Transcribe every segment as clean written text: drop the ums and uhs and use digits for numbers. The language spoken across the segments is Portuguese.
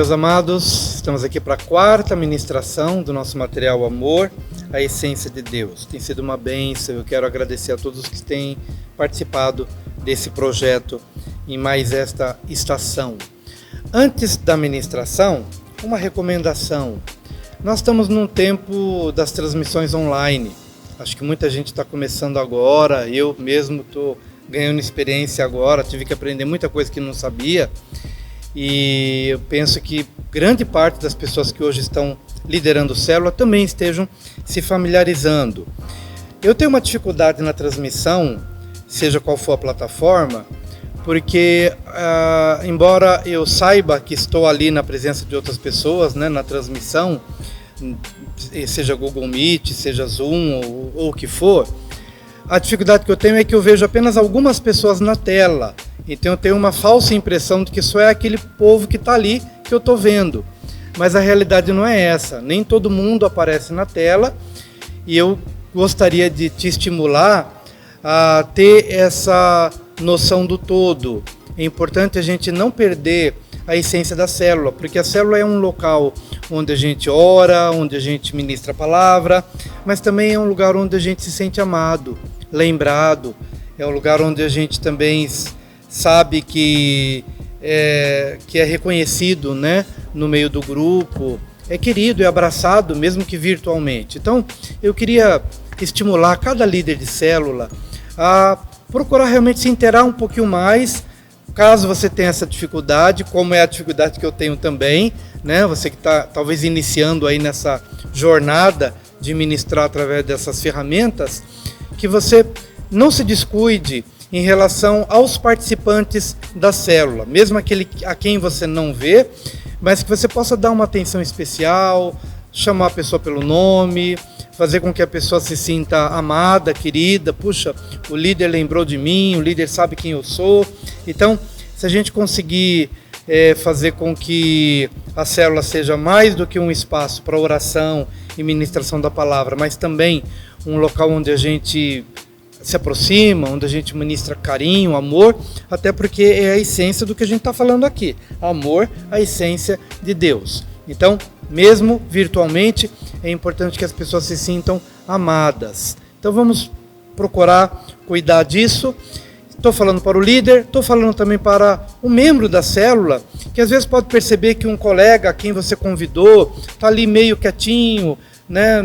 meus amados, estamos aqui para a quarta ministração do nosso material Amor, a Essência de Deus. Tem sido uma bênção, eu quero agradecer a todos que têm participado desse projeto em mais esta estação. Antes da ministração, uma recomendação. Nós estamos num tempo das transmissões online. Acho que muita gente está começando agora, eu mesmo estou ganhando experiência agora, tive que aprender muita coisa que não sabia. E eu penso que grande parte das pessoas que hoje estão liderando célula também estejam se familiarizando. Eu tenho uma dificuldade na transmissão, seja qual for a plataforma, porque embora eu saiba que estou ali na presença de outras pessoas, né, na transmissão, seja Google Meet, seja Zoom ou o que for, a dificuldade que eu tenho é que eu vejo apenas algumas pessoas na tela. Então eu tenho uma falsa impressão de que só é aquele povo que está ali que eu estou vendo. Mas a realidade não é essa. Nem todo mundo aparece na tela. E eu gostaria de te estimular a ter essa noção do todo. É importante a gente não perder a essência da célula, porque a célula é um local onde a gente ora, onde a gente ministra a palavra, mas também é um lugar onde a gente se sente amado, lembrado. É um lugar onde a gente também sabe que é reconhecido, né, no meio do grupo, é querido e abraçado, mesmo que virtualmente. Então, eu queria estimular cada líder de célula a procurar realmente se inteirar um pouquinho mais, caso você tenha essa dificuldade, como é a dificuldade que eu tenho também, né, você que está talvez iniciando aí nessa jornada de ministrar através dessas ferramentas, que você não se descuide em relação aos participantes da célula, mesmo aquele a quem você não vê, mas que você possa dar uma atenção especial, chamar a pessoa pelo nome, fazer com que a pessoa se sinta amada, querida. Puxa, o líder lembrou de mim, o líder sabe quem eu sou. Então, se a gente conseguir fazer com que a célula seja mais do que um espaço para oração e ministração da palavra, mas também um local onde a gente se aproxima, onde a gente ministra carinho, amor, até porque é a essência do que a gente está falando aqui. Amor, a essência de Deus. Então, mesmo virtualmente, é importante que as pessoas se sintam amadas. Então vamos procurar cuidar disso. Estou falando para o líder, estou falando também para o membro da célula, que às vezes pode perceber que um colega a quem você convidou está ali meio quietinho, né?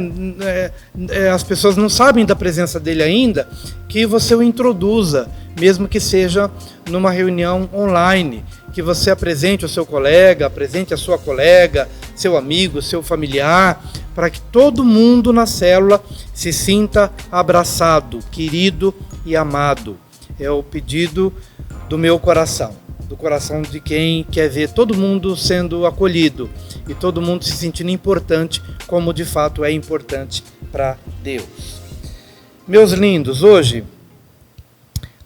As pessoas não sabem da presença dele ainda, que você o introduza, mesmo que seja numa reunião online, que você apresente o seu colega, apresente a sua colega, seu amigo, seu familiar, para que todo mundo na célula se sinta abraçado, querido e amado. É o pedido do meu coração, do coração de quem quer ver todo mundo sendo acolhido e todo mundo se sentindo importante, como de fato é importante para Deus. Meus lindos, hoje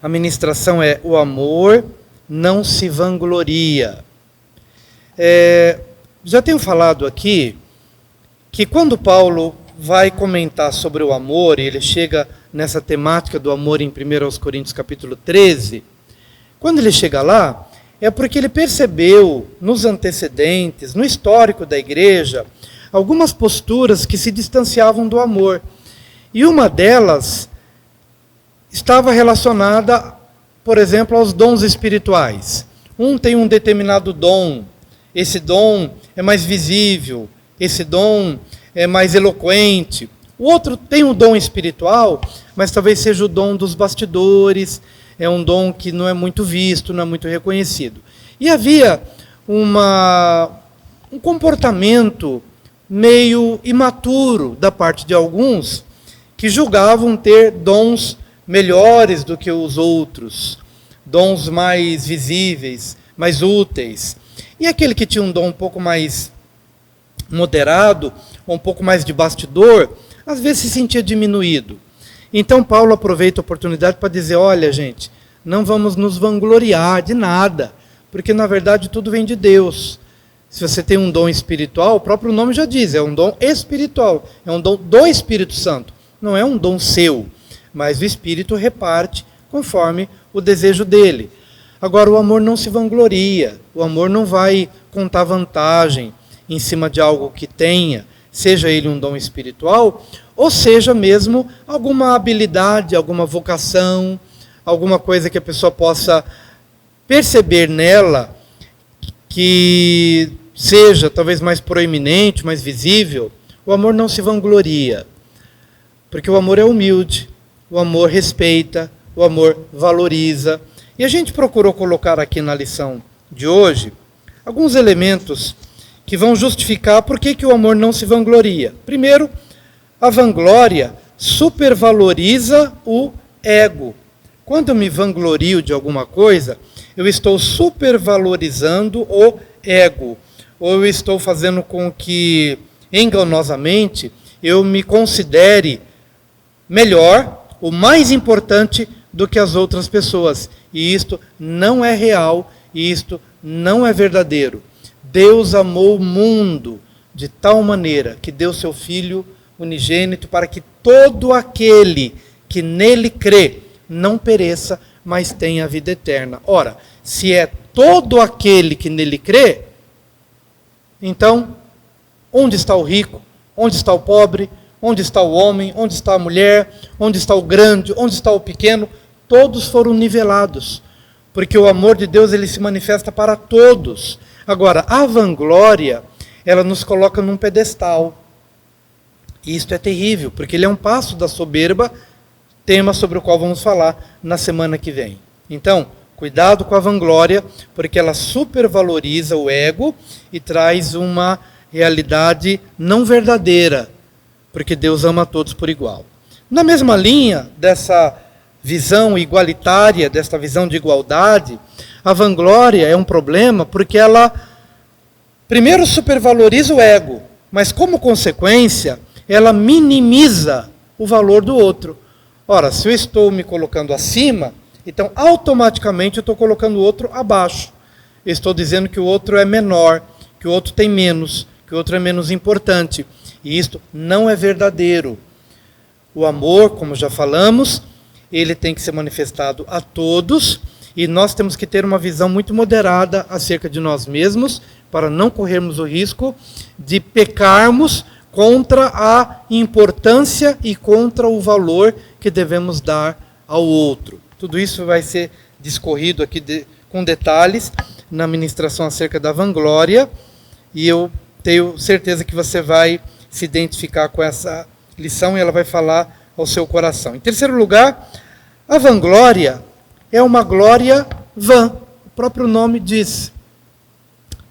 a ministração é o amor não se vangloria. Já tenho falado aqui que quando Paulo vai comentar sobre o amor, e ele chega nessa temática do amor em 1 Coríntios capítulo 13, quando ele chega lá, é porque ele percebeu nos antecedentes, no histórico da igreja, algumas posturas que se distanciavam do amor. E uma delas estava relacionada, por exemplo, aos dons espirituais. Um tem um determinado dom, esse dom é mais visível, esse dom é mais eloquente. O outro tem um dom espiritual, mas talvez seja o dom dos bastidores, é um dom que não é muito visto, não é muito reconhecido. E havia um comportamento meio imaturo da parte de alguns que julgavam ter dons melhores do que os outros, dons mais visíveis, mais úteis. E aquele que tinha um dom um pouco mais moderado, um pouco mais de bastidor, às vezes se sentia diminuído. Então Paulo aproveita a oportunidade para dizer, olha gente, não vamos nos vangloriar de nada, porque na verdade tudo vem de Deus. Se você tem um dom espiritual, o próprio nome já diz, é um dom espiritual, é um dom do Espírito Santo, não é um dom seu, mas o Espírito reparte conforme o desejo dele. Agora, o amor não se vangloria, o amor não vai contar vantagem em cima de algo que tenha, seja ele um dom espiritual, ou seja mesmo alguma habilidade, alguma vocação, alguma coisa que a pessoa possa perceber nela, que seja talvez mais proeminente, mais visível. O amor não se vangloria, porque o amor é humilde, o amor respeita, o amor valoriza. E a gente procurou colocar aqui na lição de hoje alguns elementos que vão justificar por que o amor não se vangloria. Primeiro, a vanglória supervaloriza o ego. Quando eu me vanglorio de alguma coisa, eu estou supervalorizando o ego. Ou eu estou fazendo com que, enganosamente, eu me considere melhor, o mais importante do que as outras pessoas. E isto não é real, e isto não é verdadeiro. Deus amou o mundo de tal maneira que deu seu Filho unigênito para que todo aquele que nele crê não pereça, mas tenha vida eterna. Ora, se é todo aquele que nele crê, então, onde está o rico? Onde está o pobre? Onde está o homem? Onde está a mulher? Onde está o grande? Onde está o pequeno? Todos foram nivelados, porque o amor de Deus ele se manifesta para todos. Agora, a vanglória, ela nos coloca num pedestal. E isto é terrível, porque ele é um passo da soberba, tema sobre o qual vamos falar na semana que vem. Então, cuidado com a vanglória, porque ela supervaloriza o ego e traz uma realidade não verdadeira, porque Deus ama a todos por igual. Na mesma linha dessa visão igualitária, desta visão de igualdade, a vanglória é um problema porque ela, primeiro, supervaloriza o ego, mas como consequência, ela minimiza o valor do outro. Ora, se eu estou me colocando acima, então automaticamente eu estou colocando o outro abaixo. Eu estou dizendo que o outro é menor, que o outro tem menos, que o outro é menos importante. E isto não é verdadeiro. O amor, como já falamos, ele tem que ser manifestado a todos, e nós temos que ter uma visão muito moderada acerca de nós mesmos, para não corrermos o risco de pecarmos contra a importância e contra o valor que devemos dar ao outro. Tudo isso vai ser discorrido aqui com detalhes na ministração acerca da vanglória, e eu tenho certeza que você vai se identificar com essa lição e ela vai falar ao seu coração. Em terceiro lugar, a vanglória é uma glória vã. O próprio nome diz.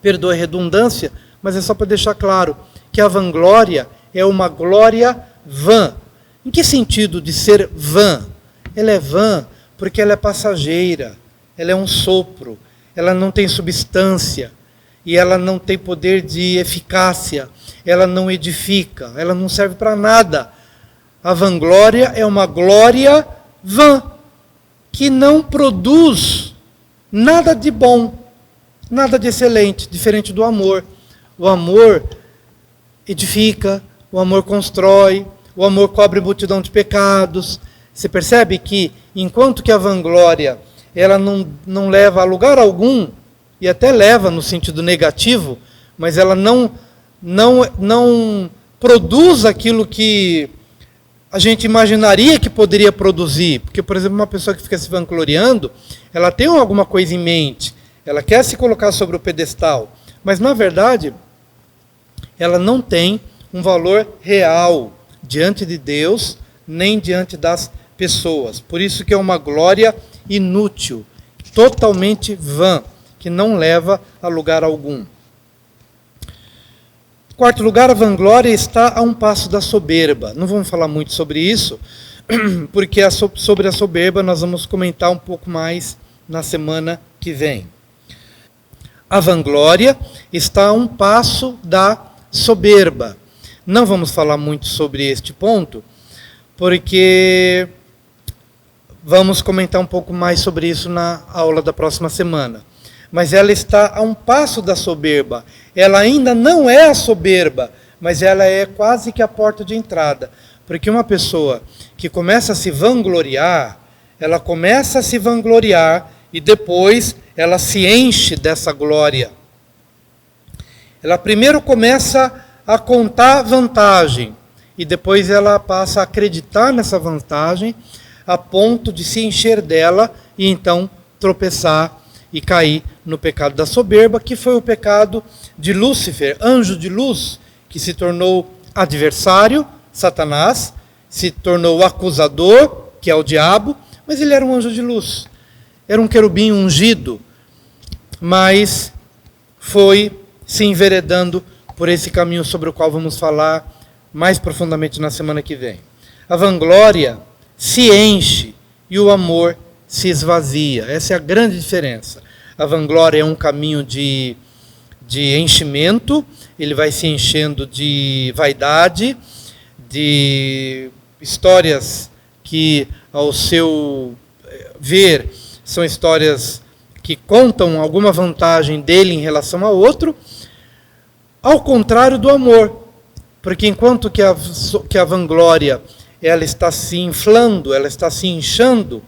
Perdoe a redundância, mas é só para deixar claro que a vanglória é uma glória vã. Em que sentido de ser vã? Ela é vã porque ela é passageira, ela é um sopro, ela não tem substância e ela não tem poder de eficácia, ela não edifica, ela não serve para nada. A vanglória é uma glória vã, que não produz nada de bom, nada de excelente, diferente do amor. O amor edifica, o amor constrói, o amor cobre multidão de pecados. Você percebe que, enquanto que a vanglória ela não leva a lugar algum, e até leva no sentido negativo, mas ela não produz aquilo que a gente imaginaria que poderia produzir. Porque, por exemplo, uma pessoa que fica se vangloriando, ela tem alguma coisa em mente, ela quer se colocar sobre o pedestal, mas, na verdade, ela não tem um valor real diante de Deus, nem diante das pessoas. Por isso que é uma glória inútil, totalmente vã, que não leva a lugar algum. Em quarto lugar, a vanglória está a um passo da soberba. Não vamos falar muito sobre isso, porque sobre a soberba nós vamos comentar um pouco mais na semana que vem. A vanglória está a um passo da soberba. Não vamos falar muito sobre este ponto, porque vamos comentar um pouco mais sobre isso na aula da próxima semana. Mas ela está a um passo da soberba. Ela ainda não é a soberba, mas ela é quase que a porta de entrada. Porque uma pessoa que começa a se vangloriar, ela começa a se vangloriar e depois ela se enche dessa glória. Ela primeiro começa a contar vantagem e depois ela passa a acreditar nessa vantagem a ponto de se encher dela e então tropeçar e cair no pecado da soberba, que foi o pecado de Lúcifer, anjo de luz, que se tornou adversário, Satanás, se tornou acusador, que é o diabo, mas ele era um anjo de luz, era um querubim ungido, mas foi se enveredando por esse caminho sobre o qual vamos falar mais profundamente na semana que vem. A vanglória se enche e o amor se esvazia. Essa é a grande diferença. A vanglória é um caminho de enchimento, ele vai se enchendo de vaidade, de histórias que, ao seu ver, são histórias que contam alguma vantagem dele em relação ao outro, ao contrário do amor. Porque enquanto que a vanglória ela está se inflando, ela está se inchando,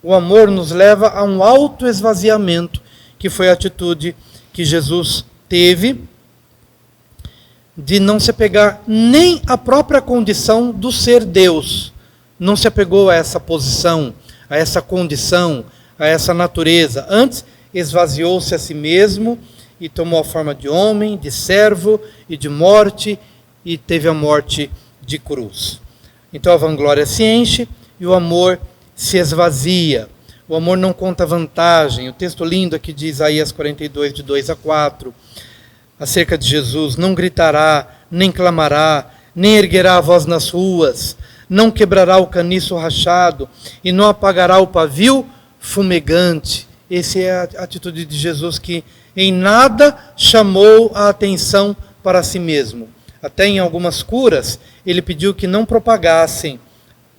o amor nos leva a um autoesvaziamento, que foi a atitude que Jesus teve de não se apegar nem à própria condição do ser Deus. Não se apegou a essa posição, a essa condição, a essa natureza. Antes, esvaziou-se a si mesmo e tomou a forma de homem, de servo e de morte, e teve a morte de cruz. Então a vanglória se enche e o amor se esvazia. O amor não conta vantagem. O texto lindo aqui de Isaías 42, de 2 a 4, acerca de Jesus: não gritará, nem clamará, nem erguerá a voz nas ruas, não quebrará o caniço rachado, e não apagará o pavio fumegante. Essa é a atitude de Jesus, que em nada chamou a atenção para si mesmo. Até em algumas curas, ele pediu que não propagassem.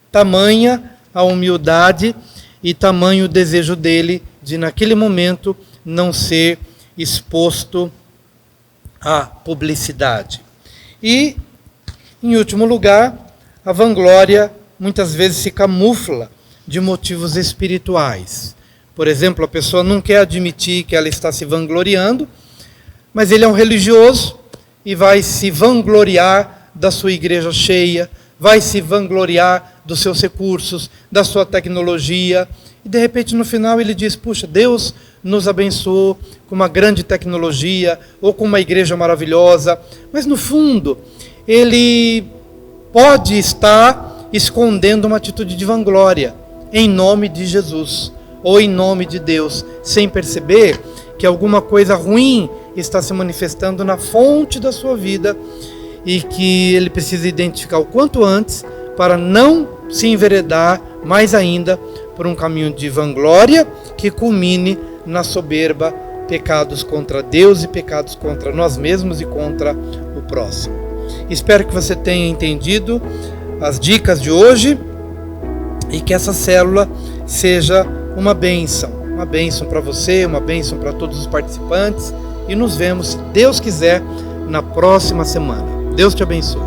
Tamanha a humildade e tamanho o desejo dele de, naquele momento, não ser exposto à publicidade. E, em último lugar, a vanglória muitas vezes se camufla de motivos espirituais. Por exemplo, a pessoa não quer admitir que ela está se vangloriando, mas ele é um religioso e vai se vangloriar da sua igreja cheia, vai se vangloriar dos seus recursos, da sua tecnologia, e de repente no final ele diz: puxa, Deus nos abençoou com uma grande tecnologia, ou com uma igreja maravilhosa, mas no fundo ele pode estar escondendo uma atitude de vanglória, em nome de Jesus, ou em nome de Deus, sem perceber que alguma coisa ruim está se manifestando na fonte da sua vida, e que ele precisa identificar o quanto antes, para não se enveredar mais ainda por um caminho de vanglória que culmine na soberba, pecados contra Deus e pecados contra nós mesmos e contra o próximo. Espero que você tenha entendido as dicas de hoje e que essa célula seja uma bênção para você, uma bênção para todos os participantes, e nos vemos, se Deus quiser, na próxima semana. Deus te abençoe.